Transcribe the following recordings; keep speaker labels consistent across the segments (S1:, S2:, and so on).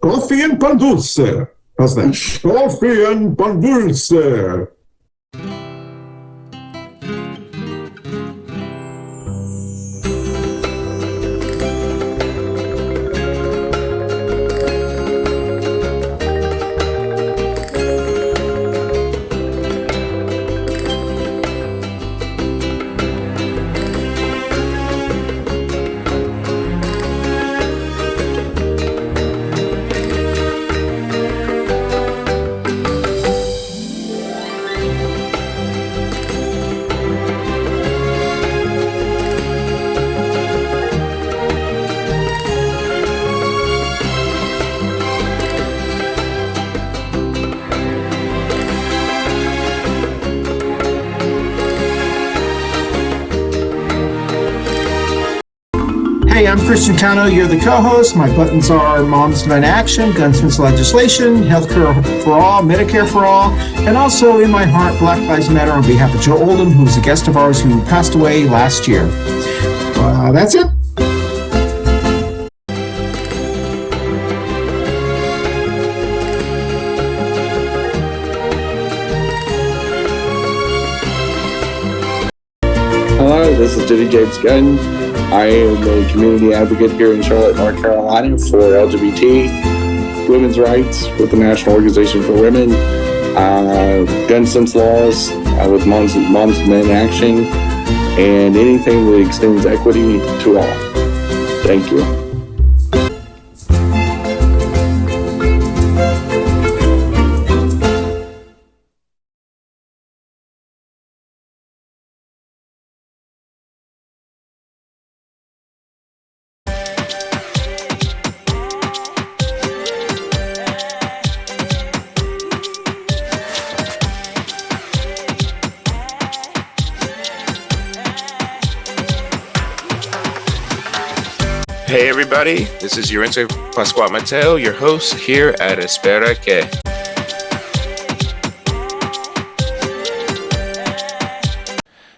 S1: Coffee and Pan Dulce. How's that? Coffee and Pan Dulce.
S2: Hey, I'm Christian Cano, you're the co-host. My buttons are Moms Demand Action, Gunsmiths Legislation, Healthcare for All, Medicare for All, and also in my heart, Black Lives Matter on behalf of Joe Oldham, who's a guest of ours who passed away last year. That's it.
S3: Hello, this is Jenny James Gunn. I am a community advocate here in Charlotte, North Carolina for LGBT women's rights with the National Organization for Women, gun sense laws with Moms Demand Action, and anything that extends equity to all. Thank you.
S4: Hey everybody, this is Yarince Pascual Mateo, your host here at Espera Que.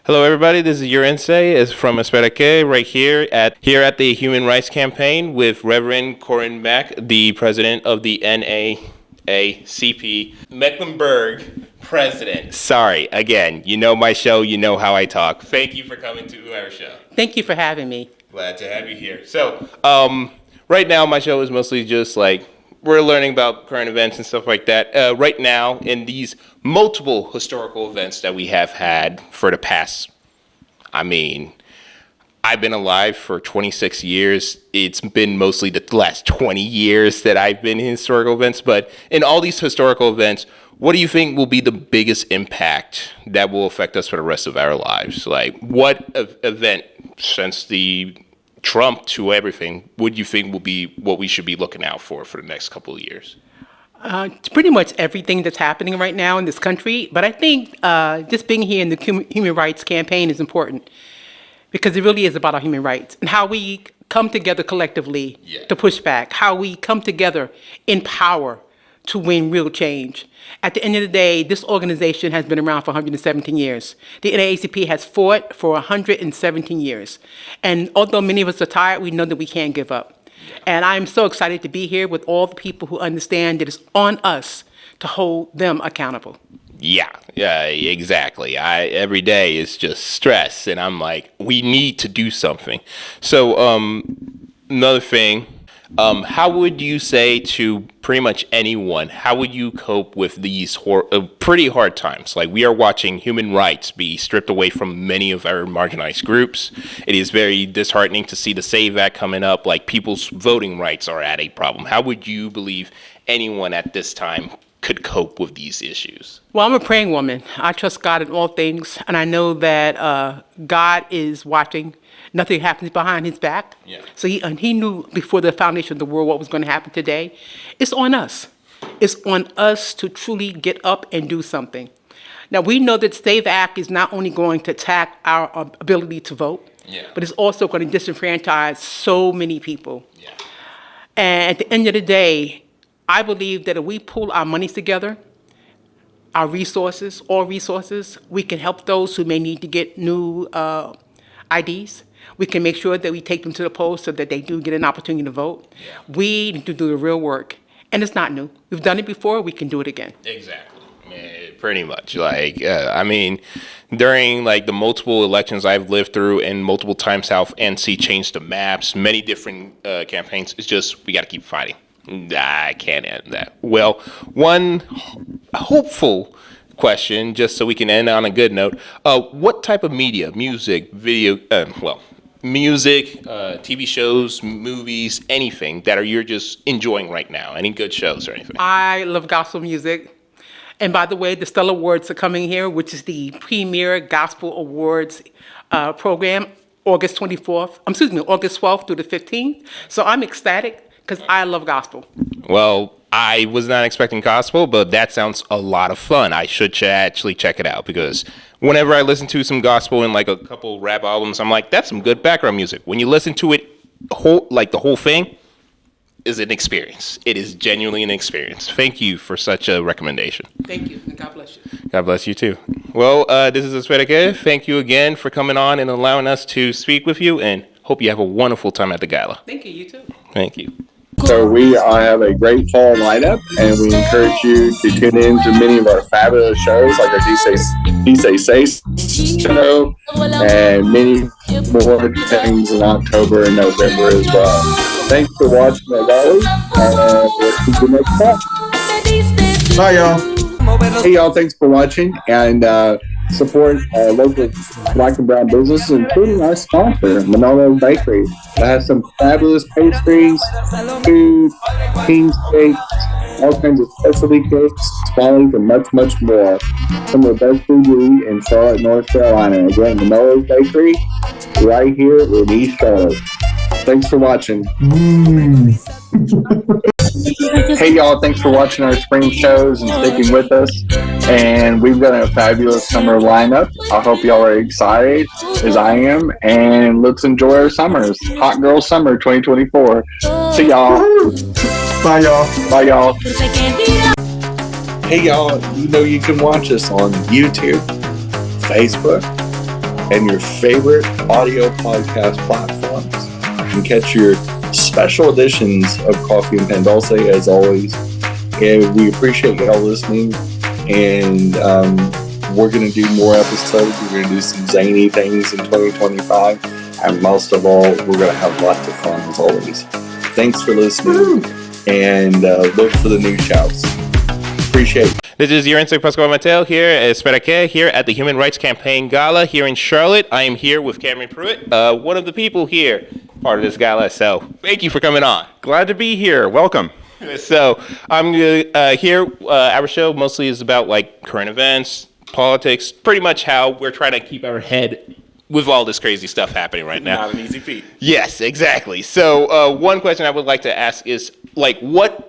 S4: Hello everybody, this is Yarince is from Espera Que, right here at the Human Rights Campaign with Reverend Corin Mack, the president of the NAACP Mecklenburg president. Sorry, again, you know my show, you know how I talk. Thank you for coming to our show.
S5: Thank you for having me.
S4: Glad to have you here. So, right now my show is mostly just like, we're learning about current events and stuff like that. Right now, in these multiple historical events that we have had for the past, I've been alive for 26 years. It's been mostly the last 20 years that I've been in historical events. But in all these historical events, what do you think will be the biggest impact that will affect us for the rest of our lives? Like, what event, since the Trump to everything, would you think will be what we should be looking out for the next couple of years?
S5: Pretty much everything that's happening right now in this country. But I think just being here in the Human Rights Campaign is important because it really is about our human rights and how we come together collectively to push back, how we come together in power to win real change. At the end of the day, this organization has been around for 117 years. The NAACP has fought for 117 years. And although many of us are tired, we know that we can't give up. And I'm so excited to be here with all the people who understand that it's on us to hold them accountable.
S4: Yeah, exactly. Every day is just stress, and I'm like, we need to do something. So, another thing, how would you say to pretty much anyone, how would you cope with these pretty hard times? Like, we are watching human rights be stripped away from many of our marginalized groups. It is very disheartening to see the SAVE Act coming up, like people's voting rights are at a problem. How would you believe anyone at this time could cope with these issues?
S5: Well, I'm a praying woman. I trust God in all things, and I know that God is watching. Nothing happens behind his back. Yeah. So he knew before the foundation of the world what was going to happen today. It's on us. It's on us to truly get up and do something. Now, we know that SAVE Act is not only going to attack our ability to vote, but it's also going to disenfranchise so many people. Yeah. And at the end of the day, I believe that if we pull our monies together, our resources, all resources, we can help those who may need to get new IDs. We can make sure that we take them to the polls so that they do get an opportunity to vote. We need to do the real work. And it's not new. We've done it before. We can do it again.
S4: Exactly. Pretty much. I mean, during like the multiple elections I've lived through and multiple times South NC changed the maps, many different campaigns, it's just we got to keep fighting. I can't end that. Well, one hopeful question, just so we can end on a good note. What type of media, music, video, music, TV shows, movies, anything that you're just enjoying right now? Any good shows or anything?
S5: I love gospel music. And by the way, the Stellar Awards are coming here, which is the premier gospel awards program, August 12th through the 15th. So I'm ecstatic because I love gospel.
S4: Well, I was not expecting gospel, but that sounds a lot of fun. I should actually check it out because whenever I listen to some gospel and like a couple rap albums, I'm like, that's some good background music. When you listen to it the whole thing, is an experience. It is genuinely an experience. Thank you for such a recommendation.
S5: Thank you, and God bless you.
S4: God bless you too. Well, this is Espereke. Thank you again for coming on and allowing us to speak with you, and hope you have a wonderful time at the gala.
S5: Thank you, you too.
S4: Thank you.
S3: So we have a great fall lineup, and we encourage you to tune in to many of our fabulous shows, like our Say show, and many more things in October and November as well. Thanks for watching, as always, and we'll see you next time.
S2: Bye, y'all.
S3: Hey, y'all, thanks for watching, and support local Black and brown businesses, including our sponsor, Manolo Bakery. That has some fabulous pastries, food, king cakes, all kinds of specialty cakes, swallows, and much, much more. Some of the best food you eat in Charlotte, North Carolina. Again, Manolo Bakery, right here in East Charlotte. Thanks for watching. Hey y'all, thanks for watching our spring shows and sticking with us. And we've got a fabulous summer lineup. I hope y'all are excited as I am, and let's enjoy our summers. Hot Girl Summer 2024. See y'all.
S2: Bye, y'all.
S3: Bye y'all. Hey y'all, you know you can watch us on YouTube, Facebook, and your favorite audio podcast platforms. You can catch your special editions of Coffee Pan Dulce as always. And we appreciate y'all listening. And we're going to do more episodes. We're going to do some zany things in 2025. And most of all, we're going to have lots of fun as always. Thanks for listening. And look for the new shows. Appreciate it.
S4: This is Yarince Pascual Mateo here at Espereke, here at the Human Rights Campaign Gala here in Charlotte. I am here with Cameron Pruitt, one of the people here, part of this gala. So thank you for coming on.
S6: Glad to be here. Welcome.
S4: So I'm here. Our show mostly is about like current events, politics, pretty much how we're trying to keep our head with all this crazy stuff happening right now.
S6: Not an easy feat.
S4: Yes, exactly. So one question I would like to ask is like what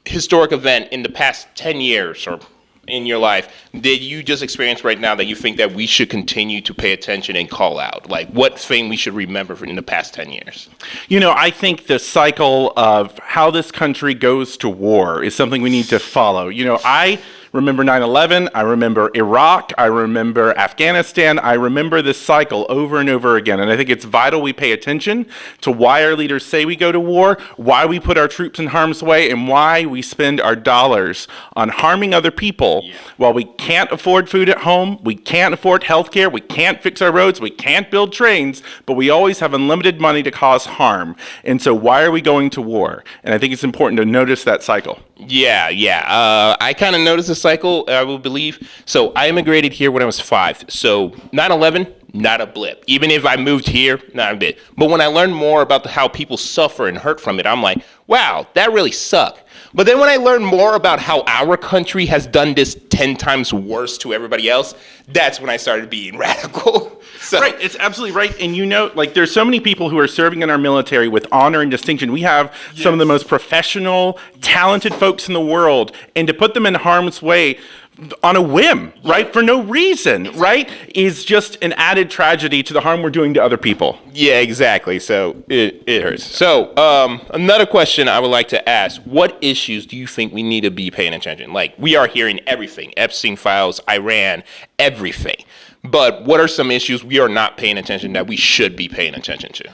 S4: historic event in the past 10 years or in your life did you just experience right now that you think that we should continue to pay attention and call out? Like what thing we should remember in the past 10 years?
S6: You know, I think the cycle of how this country goes to war is something we need to follow. You know, I remember 9/11, I remember Iraq, I remember Afghanistan, I remember this cycle over and over again. And I think it's vital we pay attention to why our leaders say we go to war, why we put our troops in harm's way, and why we spend our dollars on harming other people while we can't afford food at home, we can't afford health care, we can't fix our roads, we can't build trains, but we always have unlimited money to cause harm. And so why are we going to war? And I think it's important to notice that cycle.
S4: Yeah. I kind of noticed the cycle, I will believe. So I immigrated here when I was 5. So 9/11, not a blip. Even if I moved here, not a bit. But when I learned more about how people suffer and hurt from it, I'm like, wow, that really sucked. But then when I learned more about how our country has done this 10 times worse to everybody else, that's when I started being radical. So.
S6: Right, it's absolutely right. And you know, like there's so many people who are serving in our military with honor and distinction. We have some of the most professional, talented folks in the world. And to put them in harm's way on a whim, right, for no reason, right, is just an added tragedy to the harm we're doing to other people.
S4: Yeah, exactly. So it hurts. So another question I would like to ask, what issues do you think we need to be paying attention? Like we are hearing everything, Epstein files, Iran, everything. But what are some issues we are not paying attention that we should be paying attention to?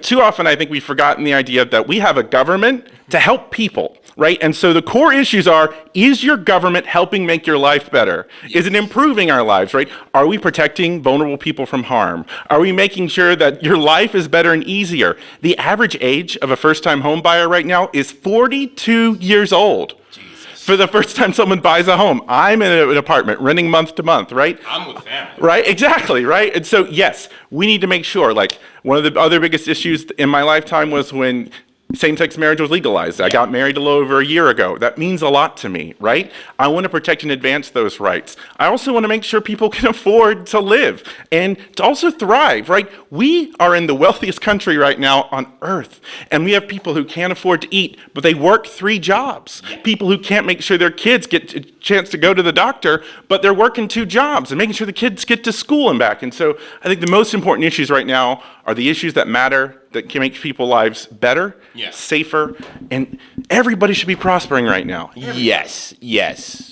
S6: too often I think we've forgotten the idea that we have a government to help people, right? And so the core issues are, is your government helping make your life better? Is it improving our lives, right? Are we protecting vulnerable people from harm? Are we making sure that your life is better and easier? The average age of a first-time home buyer right now is 42 years old. For the first time someone buys a home. I'm in an apartment renting month to month, right?
S4: I'm with family.
S6: Right, exactly, right? And so, yes, we need to make sure, like, one of the other biggest issues in my lifetime was when same-sex marriage was legalized. I got married a little over a year ago. That means a lot to me, right? I want to protect and advance those rights. I also want to make sure people can afford to live and to also thrive, right? We are in the wealthiest country right now on earth, and we have people who can't afford to eat, but they work 3 jobs. People who can't make sure their kids get a chance to go to the doctor, but they're working 2 jobs and making sure the kids get to school and back. And so I think the most important issues right now are the issues that matter, that can make people's lives better, safer, and everybody should be prospering right now.
S4: Yes,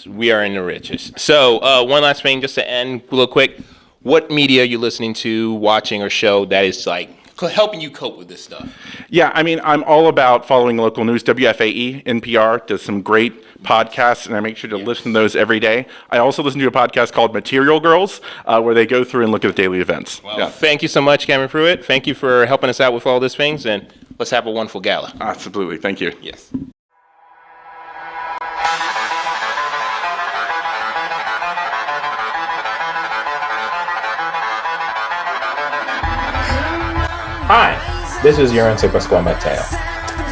S4: we are in the richest. So one last thing, just to end real quick. What media are you listening to, watching, or show that is like helping you cope with this stuff?
S6: Yeah, I mean, I'm all about following local news. WFAE, NPR, does some great podcasts, and I make sure to listen to those every day. I also listen to a podcast called Material Girls, where they go through and look at the daily events.
S4: Well, thank you so much, Cameron Pruitt. Thank you for helping us out with all these things, and let's have a wonderful gala.
S6: Absolutely, thank you.
S4: Yes. Hi, this is Yarince Mateo.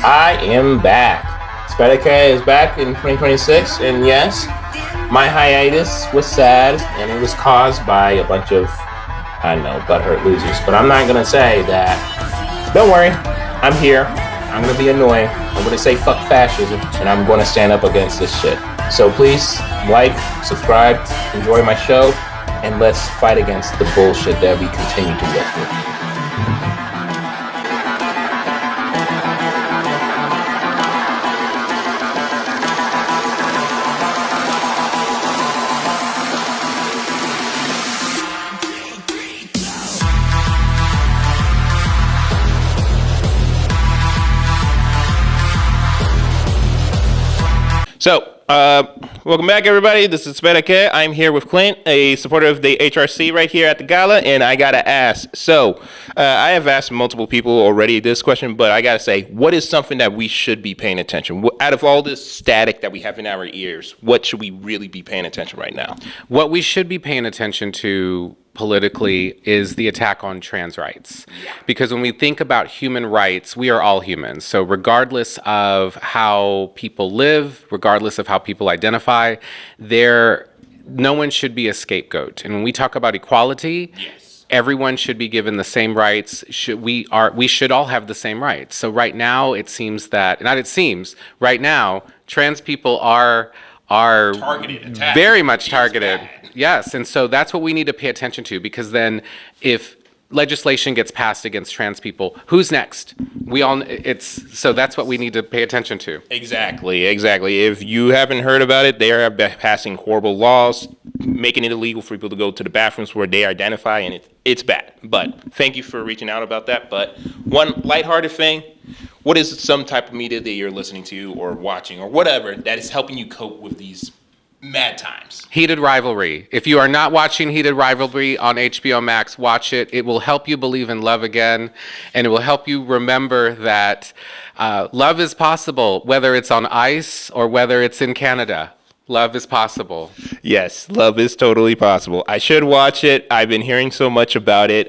S4: I am back. Spedicare is back in 2026, and yes, my hiatus was sad, and it was caused by a bunch of, butthurt losers. But I'm not gonna say that. Don't worry, I'm here. I'm gonna be annoying. I'm gonna say fuck fascism, and I'm gonna stand up against this shit. So please, like, subscribe, enjoy my show, and let's fight against the bullshit that we continue to live with. So, welcome back, everybody. This is Spedicare. I'm here with Clint, a supporter of the HRC right here at the gala, and I gotta ask. So, I have asked multiple people already this question, but I gotta say, what is something that we should be paying attention? Out of all this static that we have in our ears, what should we really be paying attention right now?
S7: What we should be paying attention to politically is the attack on trans rights. Because when we think about human rights, we are all humans. So regardless of how people live, regardless of how people identify, no one should be a scapegoat. And when we talk about equality, everyone should be given the same rights. We should all have the same rights. So right now, it seems that, right now, trans people are
S4: targeted,
S7: very much targeted. Yes, and so that's what we need to pay attention to, because then if legislation gets passed against trans people, who's next? So that's what we need to pay attention to.
S4: Exactly. If you haven't heard about it, they are passing horrible laws, making it illegal for people to go to the bathrooms where they identify, and it's bad. But thank you for reaching out about that. But one lighthearted thing, what is some type of media that you're listening to or watching or whatever that is helping you cope with these mad times?
S7: Heated Rivalry. If you are not watching Heated Rivalry on HBO Max, watch it. It will help you believe in love again, and it will help you remember that love is possible, whether it's on ice or whether it's in Canada. Love is possible.
S4: Yes, love is totally possible. I should watch it. I've been hearing so much about it.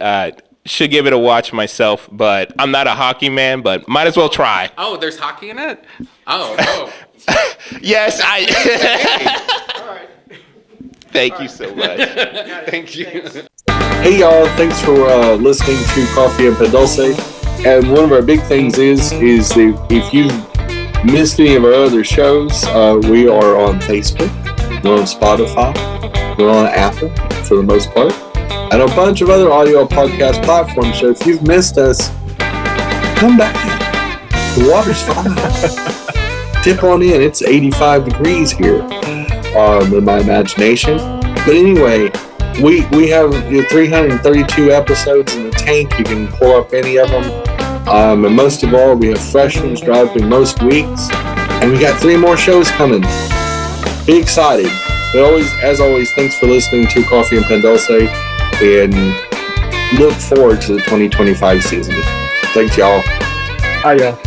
S4: Should give it a watch myself, but I'm not a hockey man, but might as well try.
S7: Oh, there's hockey in it? Oh.
S4: Yes,
S7: All right.
S4: Thank you so much.
S7: Thank you.
S3: Hey y'all, thanks for listening to Coffee Pan Dulce. And one of our big things is that if you missed any of our other shows, we are on Facebook, we're on Spotify, we're on Apple for the most part, and a bunch of other audio podcast platforms. So if you've missed us, come back. The water's fine. Tip on in. It's 85 degrees here in my imagination. But anyway, we have 332 episodes in the tank. You can pull up any of them And most of all, we have fresh ones dropping most weeks. And we got 3 more shows coming. Be excited. But as always, thanks for listening to Coffee and Pan Dulce. And look forward to the 2025 season. Thanks, y'all.
S2: Hiya.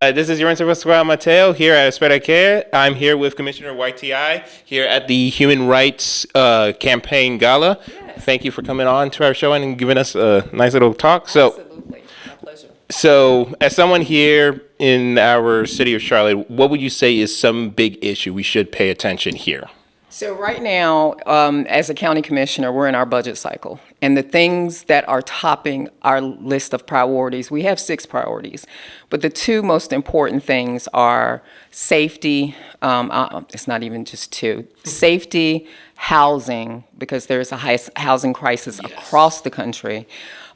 S4: This is Yarince Mateo here at Espera Care. I'm here with Commissioner YTI here at the Human Rights Campaign Gala. Yes. Thank you for coming on to our show and giving us a nice little talk.
S8: Absolutely. My pleasure.
S4: So, as someone here in our city of Charlotte, what would you say is some big issue we should pay attention here?
S8: So right now, as a county commissioner, we're in our budget cycle. And the things that are topping our list of priorities, we have 6 priorities. But the 2 most important things are safety, it's not even just 2, safety, housing, because there's a housing crisis across the country,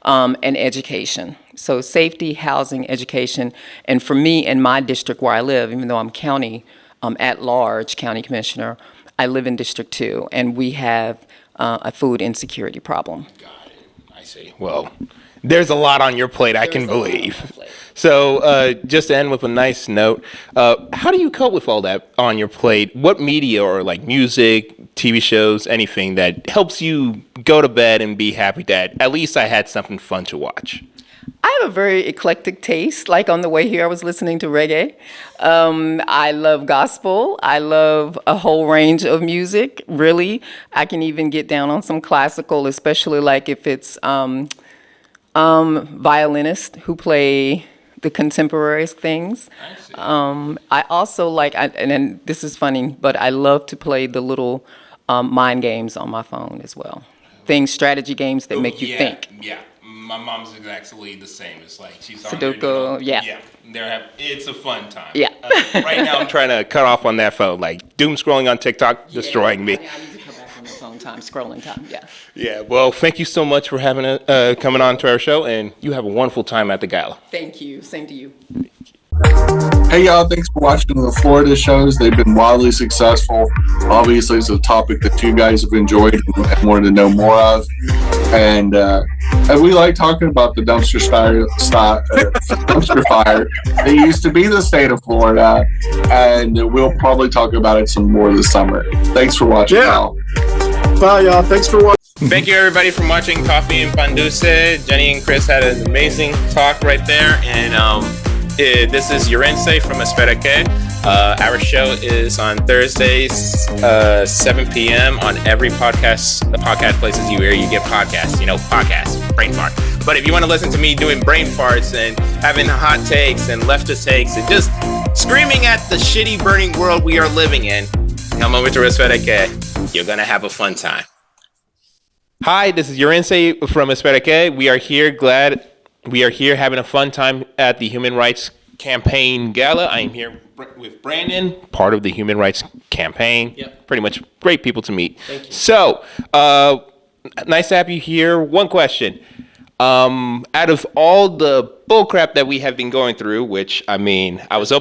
S8: and education. So safety, housing, education. And for me in my district where I live, even though I'm county at large, county commissioner, I live in District 2, and we have a food insecurity problem.
S4: Got it. I see. Well, there's a lot on your plate, I can believe. So just to end with a nice note, how do you cope with all that on your plate? What media or like music, TV shows, anything that helps you go to bed and be happy that at least I had something fun to watch?
S8: I have a very eclectic taste. Like on the way here, I was listening to reggae. I love gospel. I love a whole range of music, really. I can even get down on some classical, especially like if it's violinists who play the contemporary things. I also like, and then this is funny, but I love to play the little mind games on my phone as well. Strategy games that make you think.
S4: Yeah. My mom's exactly the same. It's like she's
S8: Sudoku,
S4: it's a fun time.
S8: Yeah.
S4: Right now I'm trying to cut off on that phone. Like doom scrolling on TikTok, destroying me.
S8: I need to come back on the phone time, scrolling time. Yeah.
S4: Yeah. Well, thank you so much for having coming on to our show, and you have a wonderful time at the gala.
S8: Thank you. Same to you.
S3: Hey y'all, thanks for watching the Florida shows. They've been wildly successful. Obviously, it's a topic that you guys have enjoyed and wanted to know more of. And we like talking about the dumpster fire that used to be the state of Florida. And we'll probably talk about it some more this summer. Thanks for watching, y'all.
S2: Bye, y'all. Thanks for watching.
S4: Thank you, everybody, for watching Coffee and Pan Dulce. Jenny and Chris had an amazing talk right there. And this is Yarince from Espera Care. Our show is on Thursdays, 7 p.m. on every podcast places you get podcasts, brain fart. But if you want to listen to me doing brain farts and having hot takes and leftist takes and just screaming at the shitty burning world we are living in, come over to Espera Care. You're going to have a fun time. Hi, this is Yarince from Espera Care. We are here having a fun time at the Human Rights Campaign Gala. I am here with Brandon, part of the Human Rights Campaign. Yep. Pretty much great people to meet. Thank you. So, nice to have you here. One question. Out of all the bullcrap that we have been going through, which, I mean, it's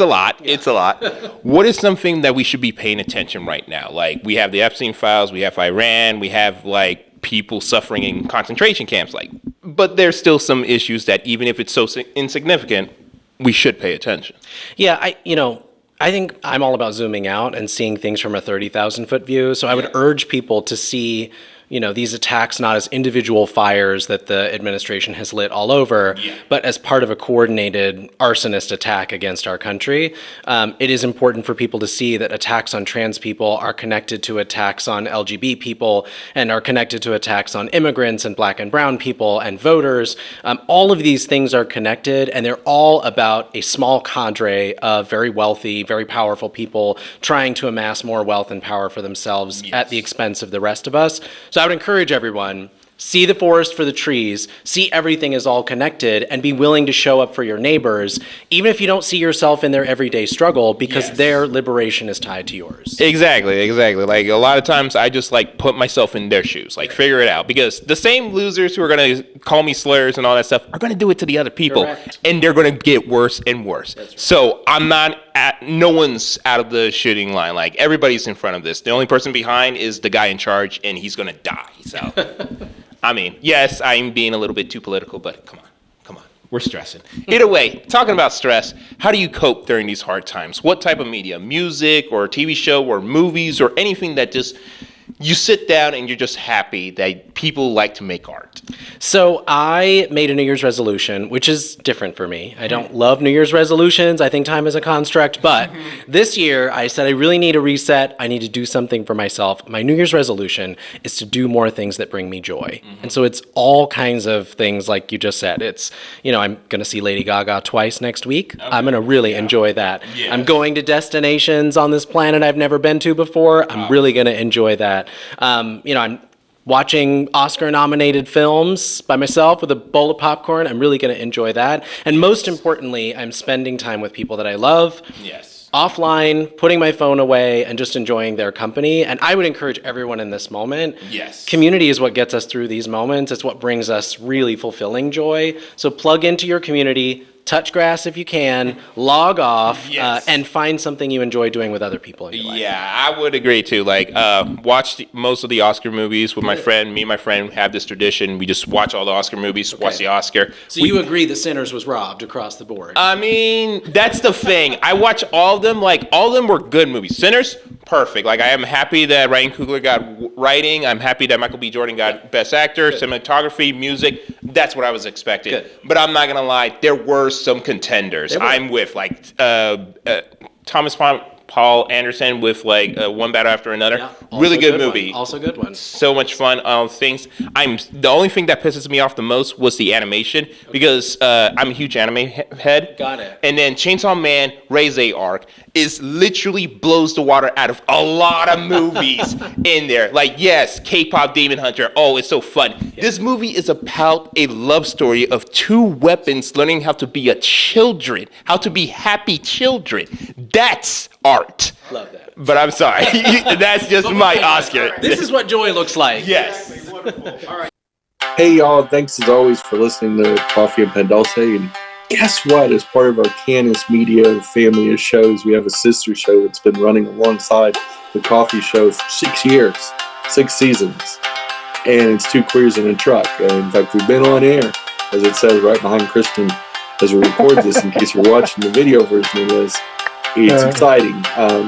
S4: a lot. Yeah. It's a lot. What is something that we should be paying attention right now? Like, we have the Epstein files, we have Iran, we have, like, people suffering in concentration camps, but there's still some issues that even if it's so insignificant, we should pay attention.
S9: Yeah, I think I'm all about zooming out and seeing things from a 30,000-foot view. So I would urge people to see, these attacks not as individual fires that the administration has lit all over, but as part of a coordinated arsonist attack against our country. It is important for people to see that attacks on trans people are connected to attacks on LGBT people and are connected to attacks on immigrants and black and brown people and voters. All of these things are connected, and they're all about a small cadre of very wealthy, very powerful people trying to amass more wealth and power for themselves at the expense of the rest of us. So I would encourage everyone, see the forest for the trees, see everything is all connected, and be willing to show up for your neighbors, even if you don't see yourself in their everyday struggle, because their liberation is tied to yours.
S4: Exactly. Like, a lot of times I just, put myself in their shoes, figure it out. Because the same losers who are going to call me slurs and all that stuff are going to do it to the other people. Correct. And they're going to get worse and worse. Right. So no one's out of the shooting line. Like, everybody's in front of this. The only person behind is the guy in charge, and he's going to die. So, I mean, yes, I'm being a little bit too political, but come on. We're stressing. Either way, talking about stress, how do you cope during these hard times? What type of media? Music or a TV show or movies or anything that just you sit down and you're just happy that people like to make art?
S9: So I made a New Year's resolution, which is different for me. I don't love New Year's resolutions. I think time is a construct. But this year, I said I really need a reset. I need to do something for myself. My New Year's resolution is to do more things that bring me joy. And so it's all kinds of things like you just said. It's, I'm going to see Lady Gaga twice next week. Okay. I'm going to really enjoy that. Yes. I'm going to destinations on this planet I've never been to before. I'm really going to enjoy that. I'm watching Oscar-nominated films by myself with a bowl of popcorn. I'm really going to enjoy that. And most importantly, I'm spending time with people that I love.
S4: Yes.
S9: Offline, putting my phone away, and just enjoying their company. And I would encourage everyone in this moment.
S4: Yes.
S9: Community is what gets us through these moments. It's what brings us really fulfilling joy. So plug into your community. Touch grass if you can, log off, and find something you enjoy doing with other people in your life.
S4: Yeah, I would agree too. Like, watch most of the Oscar movies with my friend. Me and my friend have this tradition. We just watch all the Oscar movies, watch the Oscar.
S9: So you agree that Sinners was robbed across the board?
S4: I mean, that's the thing. I watch all of them. Like, all of them were good movies. Sinners, perfect. Like, I am happy that Ryan Coogler got writing. I'm happy that Michael B. Jordan got Best Actor, cinematography, music. That's what I was expecting.
S9: Good.
S4: But I'm not gonna lie, there were some contenders. I'm with like Thomas Paul Anderson with like One Battle After Another. Yeah, really good movie.
S9: Also good one.
S4: So much fun. Things. The only thing that pisses me off the most was the animation because I'm a huge anime head.
S9: Got it.
S4: And then Chainsaw Man, Ray's arc is literally blows the water out of a lot of movies in there. Like, yes, K-pop Demon Hunter. Oh, it's so fun. Yeah. This movie is about a love story of two weapons learning how to be how to be happy children. That's art.
S9: Love that.
S4: But I'm sorry. That's just my Oscar.
S9: This is what joy looks like.
S4: Yes.
S9: Wonderful. All right.
S3: Hey, y'all. Thanks, as always, for listening to Coffee Pan Dulce. And guess what? As part of our Cannis media family of shows, we have a sister show that's been running alongside the Coffee Show for 6 years, 6 seasons. And it's two queers in a truck. In fact, we've been on air, as it says right behind Kristen, as we record this, in case you're watching the video version of this. It's exciting.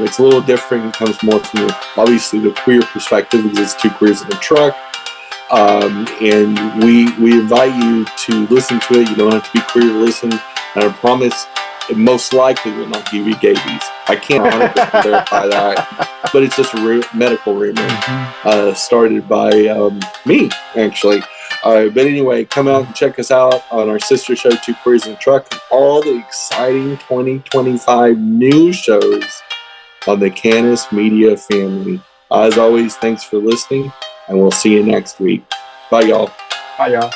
S3: It's a little different. It comes more from obviously the queer perspective because it's two queers in a truck. And we invite you to listen to it. You don't have to be queer to listen. And I promise it most likely will not give you scabies. I can't 100% verify that. But it's just a medical rumor started by me, actually. But anyway, come out and check us out on our sister show, Two Queers in a Truck. All the exciting 2025 news shows on the Cannis Media family. As always, thanks for listening, and we'll see you next week. Bye, y'all.
S2: Bye, y'all.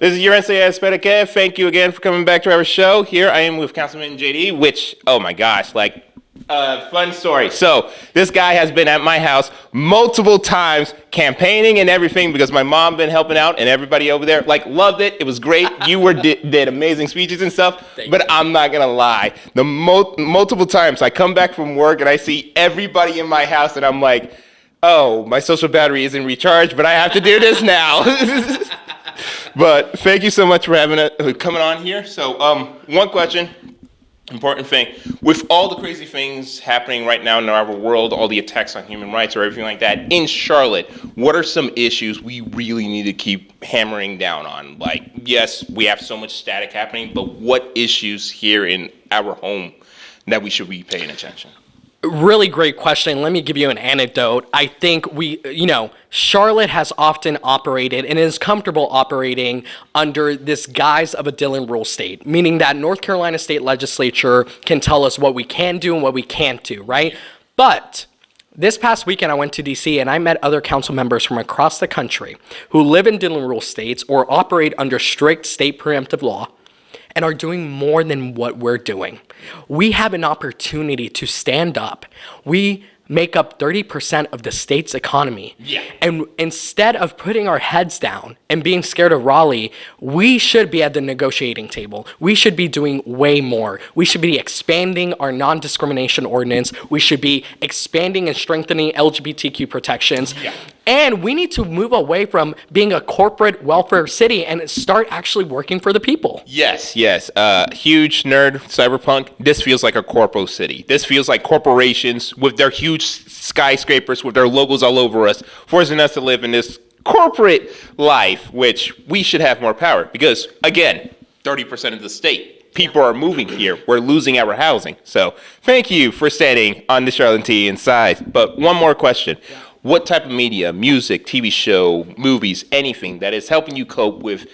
S4: This is Yarince. Thank you again for coming back to our show. Here I am with Councilman JD, which, oh my gosh, fun story. So this guy has been at my house multiple times campaigning and everything because my mom been helping out and everybody over there loved it. It was great. You did amazing speeches and stuff. But I'm not gonna lie, the multiple times I come back from work and I see everybody in my house and I'm like, oh, my social battery isn't recharged, but I have to do this now. But thank you so much for coming on here. So one question. Important thing, with all the crazy things happening right now in our world, all the attacks on human rights or everything like that, in Charlotte, what are some issues we really need to keep hammering down on? Like, yes, we have so much static happening, but what issues here in our home that we should be paying attention?
S10: Really great question. Let me give you an anecdote. I think Charlotte has often operated and is comfortable operating under this guise of a Dillon rule state, meaning that North Carolina state legislature can tell us what we can do and what we can't do, right? But this past weekend, I went to DC and I met other council members from across the country who live in Dillon rule states or operate under strict state preemptive law and are doing more than what we're doing. We have an opportunity to stand up. We make up 30% of the state's economy. Yeah. And instead of putting our heads down and being scared of Raleigh, we should be at the negotiating table. We should be doing way more. We should be expanding our non-discrimination ordinance. We should be expanding and strengthening LGBTQ protections. Yeah. And we need to move away from being a corporate welfare city and start actually working for the people.
S4: Yes. Huge nerd cyberpunk. This feels like a corpo city. This feels like corporations with their huge skyscrapers with their logos all over us, forcing us to live in this corporate life, which we should have more power because, again, 30% of the state. People are moving here. We're losing our housing. So thank you for standing on the Charlotte T inside. But one more question. What type of media, music, TV show, movies, anything that is helping you cope with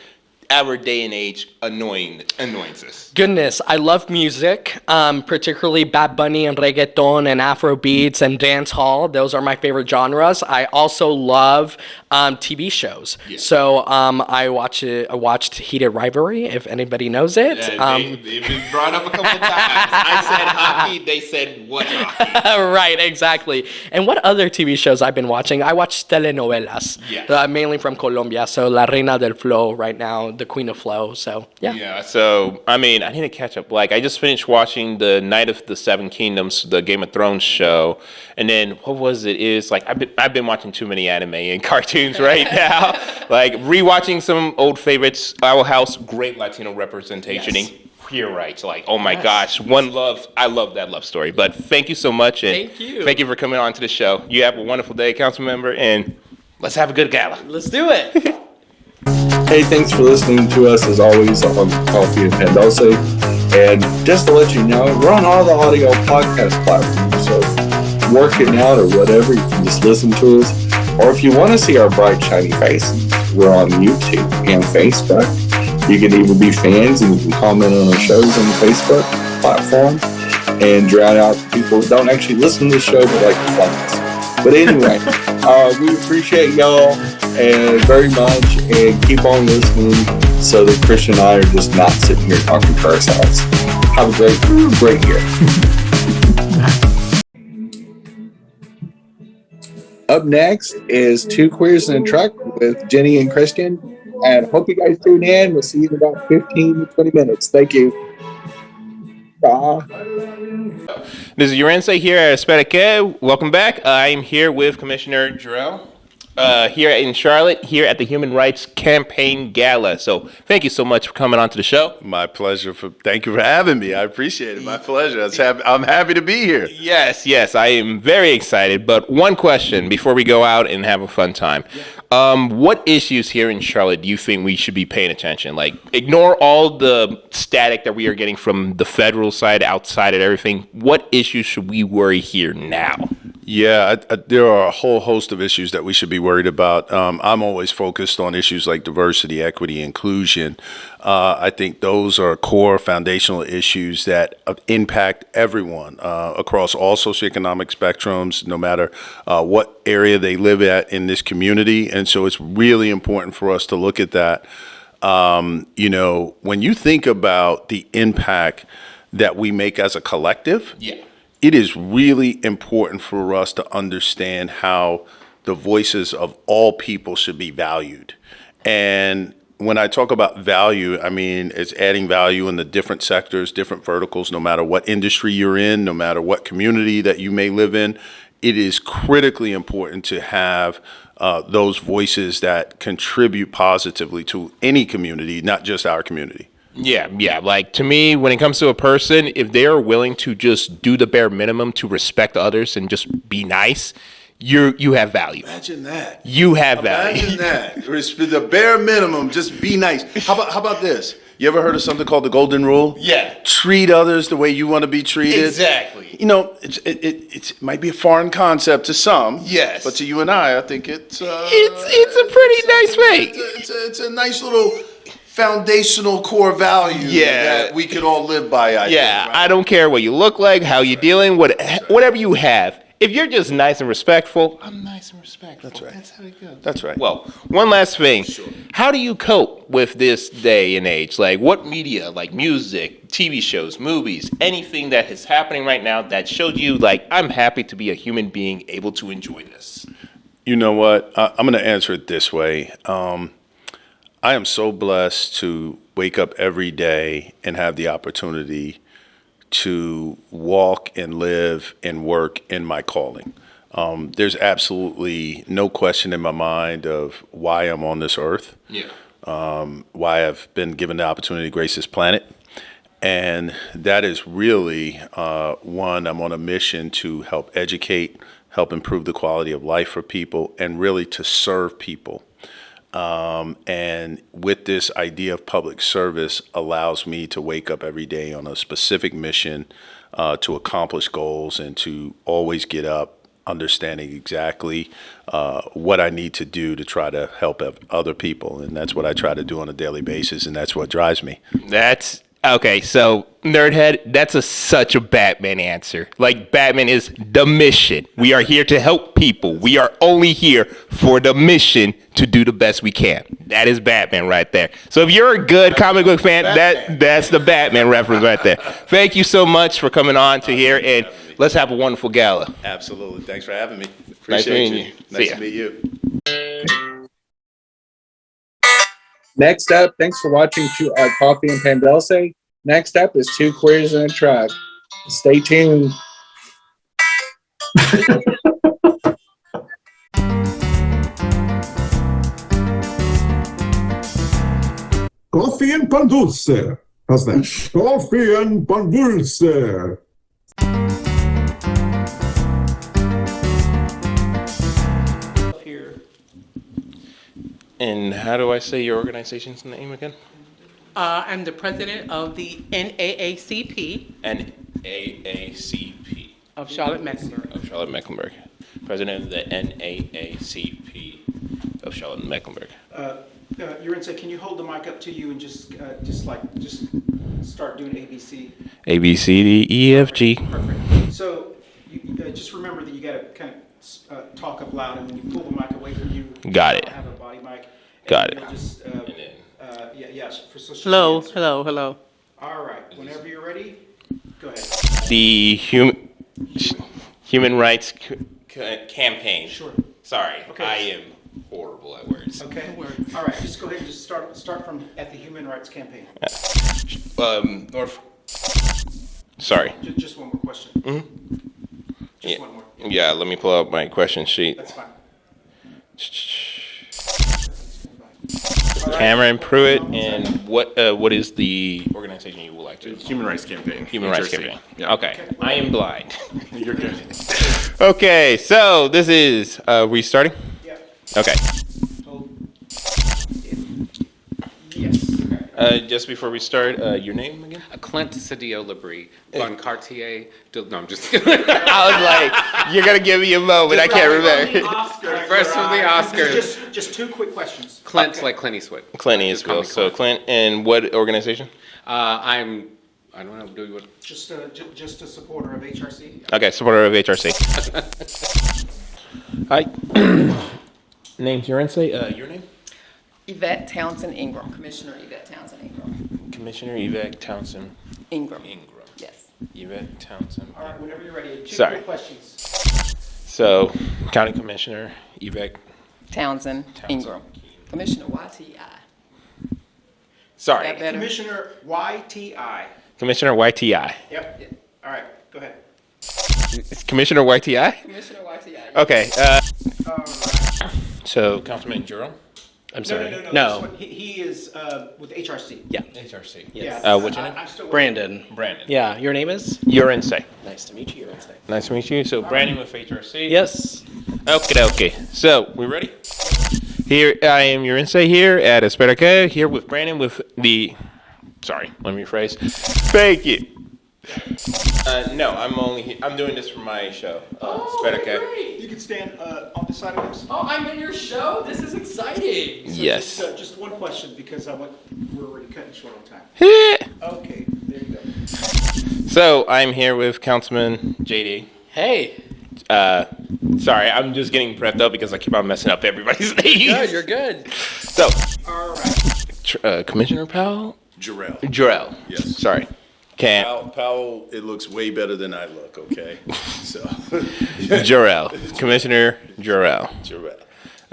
S4: our day and age annoyances?
S10: Goodness, I love music, particularly Bad Bunny and reggaeton and Afro beats and dance hall. Those are my favorite genres. I also love TV shows. Yeah. So I watched Heated Rivalry, if anybody knows it.
S4: They've been brought up a couple of times. I said hockey, they said what hockey?
S10: Right, exactly. And what other TV shows I've been watching? I watch telenovelas, mainly from Colombia. So La Reina del Flow right now, the Queen of Flow. So
S4: yeah. So I mean, I need to catch up. Like I just finished watching the Night of the Seven Kingdoms, the Game of Thrones show, and then what was it? Is like I've been watching too many anime and cartoons right now. Like rewatching some old favorites. Our House, great Latino representation. Yes. You're right. Like, oh my gosh, One Love. I love that love story. But thank you so much, and thank you for coming on to the show. You have a wonderful day, council member, and let's have a good gala.
S10: Let's do it.
S3: Hey, thanks for listening to us as always on Coffee Pan Dulce. And just to let you know, we're on all the audio podcast platforms. So working out or whatever, you can just listen to us. Or if you want to see our bright, shiny faces, we're on YouTube and Facebook. You can even be fans and you can comment on our shows on the Facebook platform and drown out people who don't actually listen to the show but like to like us. But anyway, we appreciate y'all and very much, and keep on listening so that Christian and I are just not sitting here talking to ourselves. Have a great year. Up next is Two Queers in a Truck with Jenny and Christian, and hope you guys tune in. We'll see you in about 15 to 20 minutes. Thank you. Bye.
S4: This is Yarince here at Esperique. Welcome back. I'm here with Commissioner Jarrell. Here in Charlotte, here at the Human Rights Campaign Gala. So thank you so much for coming on to the show.
S11: My pleasure. Thank you for having me. I appreciate it. My pleasure. I'm happy to be here.
S4: Yes, I am very excited. But one question before we go out and have a fun time. What issues here in Charlotte do you think we should be paying attention? Like, ignore all the static that we are getting from the federal side, outside of everything. What issues should we worry here now?
S11: Yeah, there are a whole host of issues that we should be worried about. I'm always focused on issues like diversity, equity, inclusion. I think those are core foundational issues that impact everyone across all socioeconomic spectrums, no matter what area they live at in this community. And so it's really important for us to look at that. When you think about the impact that we make as a collective, it is really important for us to understand how the voices of all people should be valued. And when I talk about value, I mean, it's adding value in the different sectors, different verticals, no matter what industry you're in, no matter what community that you may live in. It is critically important to have those voices that contribute positively to any community, not just our community.
S4: Yeah. Like, to me, when it comes to a person, if they are willing to just do the bare minimum to respect others and just be nice, you have value.
S11: Imagine that.
S4: You have value.
S11: Imagine that. The bare minimum, just be nice. How about this? You ever heard of something called the Golden Rule?
S4: Yeah.
S11: Treat others the way you want to be treated.
S4: Exactly.
S11: It might be a foreign concept to some.
S4: Yes.
S11: But to you and I think it's
S4: a pretty nice way.
S11: It's a nice little foundational core value that we could all live by. I think, right?
S4: I don't care what you look like, how you're dealing, whatever you have. If you're just nice and respectful, I'm nice and respectful.
S11: That's right.
S4: That's how it goes.
S11: That's right.
S4: Well, one last thing.
S11: Sure.
S4: How do you cope with this day and age? Like, what media, like music, TV shows, movies, anything that is happening right now that showed you, like, I'm happy to be a human being able to enjoy this?
S11: You know what? I'm going to answer it this way. I am so blessed to wake up every day and have the opportunity to walk and live and work in my calling. There's absolutely no question in my mind of why I'm on this earth, why I've been given the opportunity to grace this planet. And that is really, one, I'm on a mission to help educate, help improve the quality of life for people, and really to serve people. And with this idea of public service allows me to wake up every day on a specific mission to accomplish goals and to always get up understanding exactly what I need to do to try to help other people. And that's what I try to do on a daily basis, and that's what drives me.
S4: That's okay. So, Nerdhead, that's such a Batman answer. Like, Batman is the mission. We are here to help people. We are only here for the mission to do the best we can. That is Batman right there. So if you're a good comic book fan, that's the Batman reference right there. Thank you so much for coming on to here, and let's have a wonderful gala.
S11: Absolutely. Thanks for having me.
S4: Nice meeting you.
S11: Nice to meet you.
S3: Next up, thanks for watching Coffee and Pan Dulce. Next up is Two Queers in a Truck. Stay tuned.
S1: Coffee and Pan Dulce. How's that? Coffee and Pan Dulce.
S4: Here. And how do I say your organization's name again?
S5: I'm the president of the NAACP
S4: NAACP
S5: of Charlotte-Mecklenburg.
S4: of Charlotte-Mecklenburg. President of the NAACP of Charlotte-Mecklenburg.
S2: Yarince, can you hold the mic up to you and just start doing ABC?
S4: A, B, C, D, E, F, G.
S2: Perfect. So just remember that you got to kind of talk up loud, and when you pull the mic away from you,
S4: Got it.
S2: have a body mic.
S4: Got it.
S2: Just, yes.
S5: Hello.
S2: All right. Whenever you're ready, go ahead.
S4: The Human Rights Campaign.
S2: Sure.
S4: Sorry,
S2: Okay.
S4: I am horrible at words.
S2: Okay. All right. Just go ahead and just start from at the Human Rights Campaign.
S4: North. Sorry.
S2: Just one more question. Just one more.
S4: Yeah, let me pull out my question sheet.
S2: That's fine.
S4: Cameron Pruitt, and what is the organization you would like to?
S6: Human Rights Campaign.
S4: Human Rights
S6: HRC.
S4: Campaign.
S6: Yeah.
S4: Okay, I am blind.
S6: You're good.
S4: Okay, so this is we starting?
S2: Yeah.
S4: Okay.
S2: Yes.
S4: Just before we start, your name again?
S7: Clint Cedillo Labrie, Von Cartier. No, I'm just.
S4: I was like, you're gonna give me a moment. I can't remember.
S7: First from the Oscars.
S2: Just two quick questions.
S7: Clint's like Clint Eastwood.
S4: Clint Eastwood. So Clint, and what organization?
S7: I don't know. Do what?
S2: Just a supporter of HRC.
S4: Okay, supporter of HRC. Hi. Name's Yarince. Your name?
S8: Yvette Townsend Ingram, Commissioner Yvette Townsend Ingram.
S4: Commissioner Yvette Townsend
S8: Ingram.
S4: Yes. Yvette Townsend.
S2: All right, whenever you're ready. Two
S4: Sorry.
S2: quick questions.
S4: So, County Commissioner Yvette
S8: Townsend Ingram. Commissioner YTI.
S4: Sorry.
S8: That better?
S2: Commissioner YTI.
S4: Commissioner YTI.
S2: Yep. All right, go ahead.
S4: Commissioner YTI?
S8: Commissioner YTI. yes.
S4: Okay.
S2: All right.
S4: So, Councilman Jerome?
S9: I'm sorry.
S2: No. This one, he is with HRC.
S9: Yeah.
S4: HRC.
S2: Yeah.
S4: What's your name?
S2: I'm still
S9: Brandon.
S4: Brandon.
S9: Yeah. Your name is?
S4: Yarince.
S9: Nice to meet you, Yarince.
S4: Nice to meet you. So, Brandon with HRC.
S9: Yes.
S4: Okay. So, we ready? Here, I am Yarince here at Esperica, here with Brandon with the... Sorry, let me rephrase. Thank you. No, I'm doing this for my show. Esperica.
S2: great. You can stand on the side of this.
S10: Oh, I'm in your show? This is exciting.
S4: Yes.
S2: Just one question because we're already cutting short on time. Okay, there you go.
S4: So, I'm here with Councilman JD.
S10: Hey.
S4: Sorry, I'm just getting prepped up because I keep on messing up everybody's names.
S10: Good, you're good.
S4: So,
S2: All right.
S4: Commissioner Powell?
S11: Jarrell.
S4: Yes. Sorry.
S11: Powell, it looks way better than I look, okay? So.
S4: Jarrell. Commissioner Jarrell.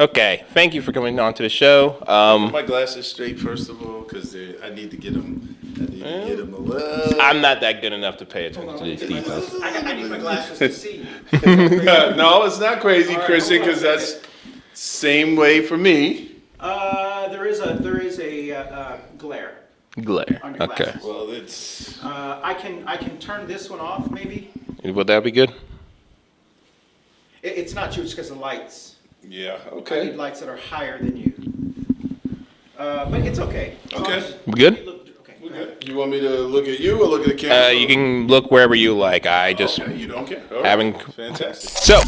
S4: Okay, thank you for coming on to the show.
S11: My glasses straight, first of all, because I need to get them. A little.
S4: I'm not that good enough to pay attention to these details.
S2: I need my glasses to see.
S11: No, it's not crazy, Christian, because that's same way for me.
S2: There is a glare.
S4: Glare.
S2: On your
S4: Okay.
S2: glasses.
S11: Well, it's.
S2: I can turn this one off, maybe.
S4: Would that be good?
S2: It's not you, it's because of lights.
S11: Yeah.
S2: I
S11: Okay.
S2: need lights that are higher than you. But it's okay.
S11: Okay.
S4: We good?
S2: Okay. Go ahead.
S11: You want me to look at you or look at the camera?
S4: You can look wherever you like. I just
S11: Okay, you don't care. All right.
S4: having.
S11: Fantastic.
S4: So.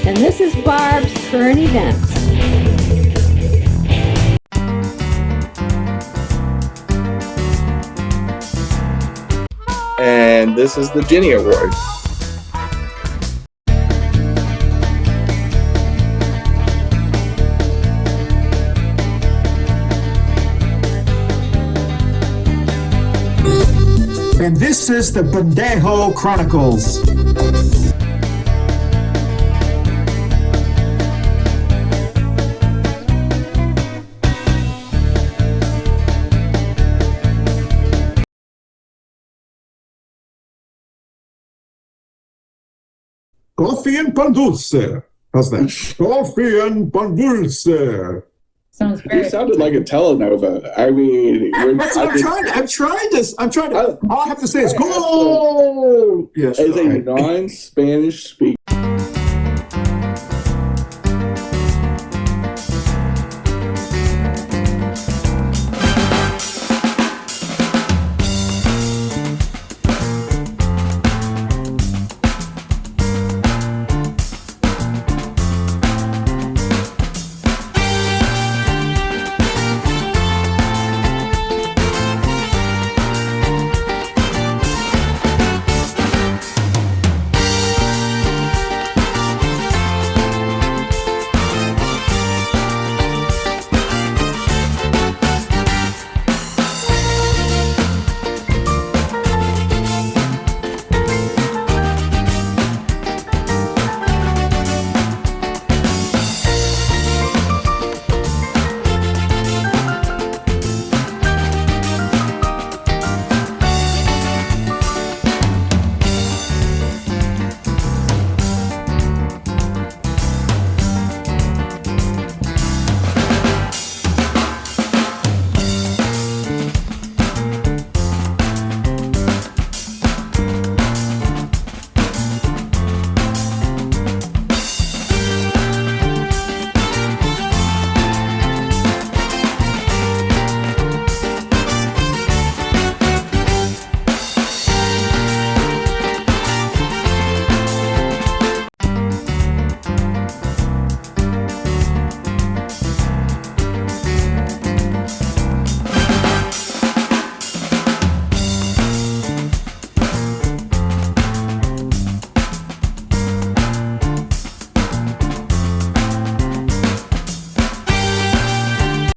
S12: And this is Barb's current events.
S3: And this is the Jenny Award.
S2: And this is the Pendejo Chronicles.
S1: Coffee and Pan Dulce. How's that? Coffee and Pan Dulce.
S12: Sounds
S3: You
S12: great.
S3: sounded like a telenova. I mean,
S2: That's what I'm trying to. All I have to say is go. Yes.
S3: as a
S2: right.
S3: non-Spanish speaker.